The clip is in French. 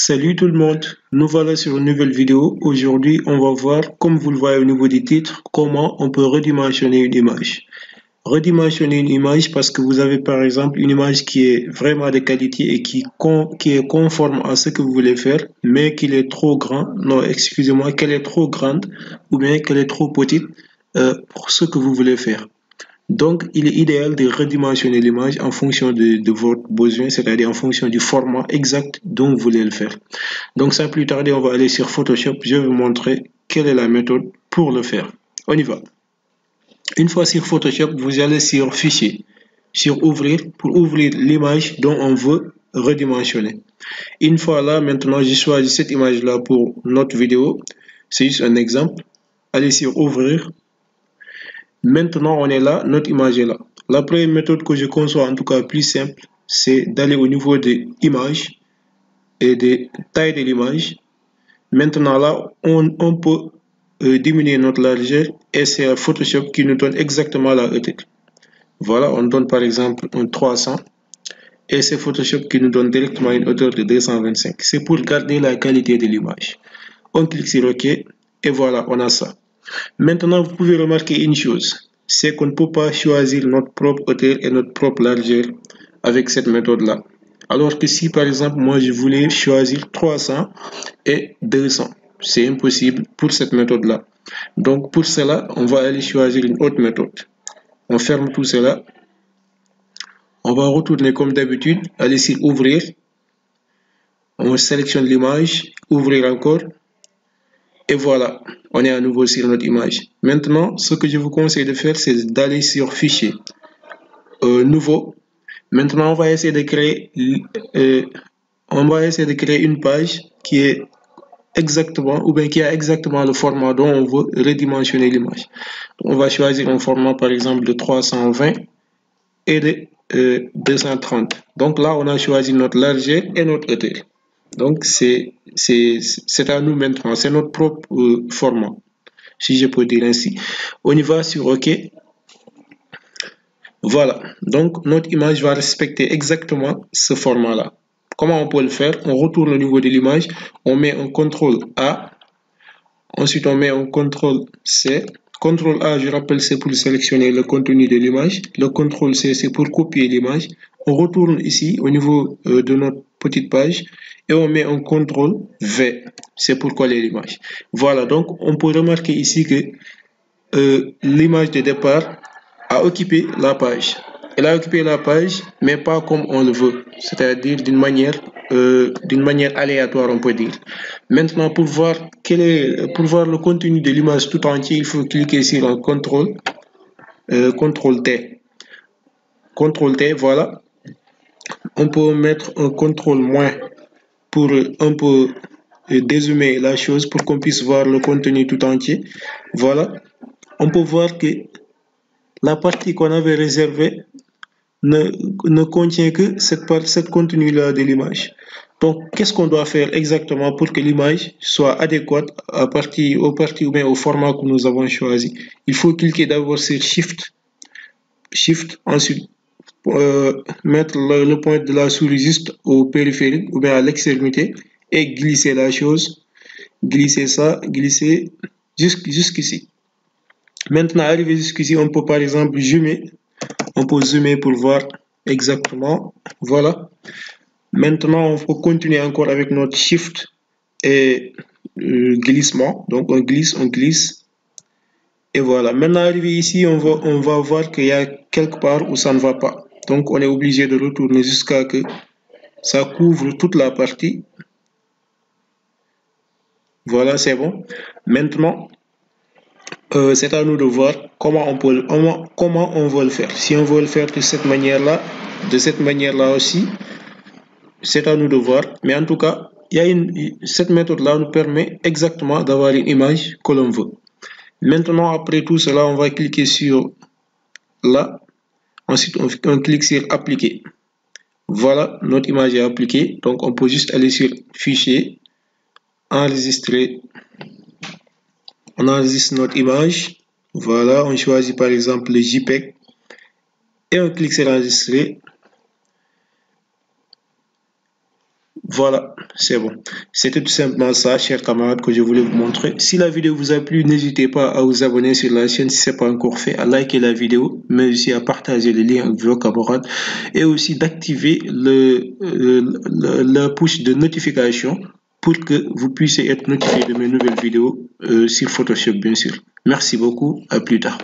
Salut tout le monde, nous voilà sur une nouvelle vidéo. Aujourd'hui, on va voir, comme vous le voyez au niveau du titre, comment on peut redimensionner une image. Redimensionner une image parce que vous avez par exemple une image qui est vraiment de qualité et qui est conforme à ce que vous voulez faire, mais qu'il est trop grand, non, excusez-moi, qu'elle est trop grande ou bien qu'elle est trop petite pour ce que vous voulez faire. Donc, il est idéal de redimensionner l'image en fonction de votre besoin, c'est-à-dire en fonction du format exact dont vous voulez le faire. Donc, sans plus tarder, on va aller sur Photoshop. Je vais vous montrer quelle est la méthode pour le faire. On y va. Une fois sur Photoshop, vous allez sur Fichier, sur Ouvrir, pour ouvrir l'image dont on veut redimensionner. Une fois là, maintenant, j'ai choisi cette image-là pour notre vidéo. C'est juste un exemple. Allez sur Ouvrir. Maintenant, on est là, notre image est là. La première méthode que je conçois, en tout cas plus simple, c'est d'aller au niveau de l'image et de taille de l'image. Maintenant, là, on peut diminuer notre largeur et c'est Photoshop qui nous donne exactement la hauteur. Voilà, on donne par exemple un 300 et c'est Photoshop qui nous donne directement une hauteur de 225. C'est pour garder la qualité de l'image. On clique sur OK et voilà, on a ça. Maintenant, vous pouvez remarquer une chose, c'est qu'on ne peut pas choisir notre propre hauteur et notre propre largeur avec cette méthode-là. Alors que si par exemple, moi je voulais choisir 300 et 200, c'est impossible pour cette méthode-là. Donc pour cela, on va aller choisir une autre méthode. On ferme tout cela. On va retourner comme d'habitude, aller sur Ouvrir. On sélectionne l'image, Ouvrir encore. Et voilà, on est à nouveau sur notre image. Maintenant, ce que je vous conseille de faire, c'est d'aller sur Fichier, Nouveau. Maintenant, on va essayer de créer une page qui est exactement, ou bien qui a exactement le format dont on veut redimensionner l'image. On va choisir un format, par exemple, de 320 et de 230. Donc là, on a choisi notre largeur et notre hauteur. Donc, c'est à nous maintenant, c'est notre propre format, si je peux dire ainsi. On y va sur OK. Voilà, donc notre image va respecter exactement ce format-là. Comment on peut le faire? On retourne au niveau de l'image, on met un CTRL A, ensuite on met un CTRL C. CTRL A, je rappelle, c'est pour sélectionner le contenu de l'image. Le CTRL C, c'est pour copier l'image. On retourne ici au niveau de notre petite page et on met un CTRL V, c'est pour coller l'image. Voilà, donc on peut remarquer ici que l'image de départ a occupé la page. Elle a occupé la page, mais pas comme on le veut, c'est-à-dire d'une manière aléatoire, on peut dire. Maintenant, pour voir le contenu de l'image tout entier, il faut cliquer sur un CTRL T. CTRL T, voilà. On peut mettre un CTRL moins pour un peu dézoomer la chose pour qu'on puisse voir le contenu tout entier. Voilà. On peut voir que la partie qu'on avait réservée ne contient que cette contenu-là de l'image. Donc, qu'est-ce qu'on doit faire exactement pour que l'image soit adéquate aux parties ou bien au format que nous avons choisi? Il faut cliquer d'abord sur Shift, ensuite mettre le point de la souris juste au périphérique ou bien à l'extrémité et glisser la chose, glisser ça, glisser jusqu'ici. Maintenant, arrivé jusqu'ici, on peut par exemple zoomer. On peut zoomer pour voir exactement. Voilà. Maintenant, on peut continuer encore avec notre Shift et glissement. Donc, on glisse. Et voilà. Maintenant, arrivé ici, on va voir qu'il y a quelque part où ça ne va pas. Donc, on est obligé de retourner jusqu'à que ça couvre toute la partie. Voilà, c'est bon. Maintenant, c'est à nous de voir comment on veut le faire. Si on veut le faire de cette manière-là aussi, c'est à nous de voir. Mais en tout cas, cette méthode-là nous permet exactement d'avoir une image que l'on veut. Maintenant, après tout cela, on va cliquer sur là. Ensuite, on clique sur appliquer. Voilà, notre image est appliquée. Donc, on peut juste aller sur fichier, enregistrer. On enregistre notre image. Voilà, on choisit par exemple le JPEG et on clique sur enregistrer. Voilà, c'est bon. C'était tout simplement ça, chers camarades, que je voulais vous montrer. Si la vidéo vous a plu, n'hésitez pas à vous abonner sur la chaîne si ce n'est pas encore fait, à liker la vidéo, mais aussi à partager le lien avec vos camarades et aussi d'activer la push de notification pour que vous puissiez être notifié de mes nouvelles vidéos sur Photoshop, bien sûr. Merci beaucoup, à plus tard.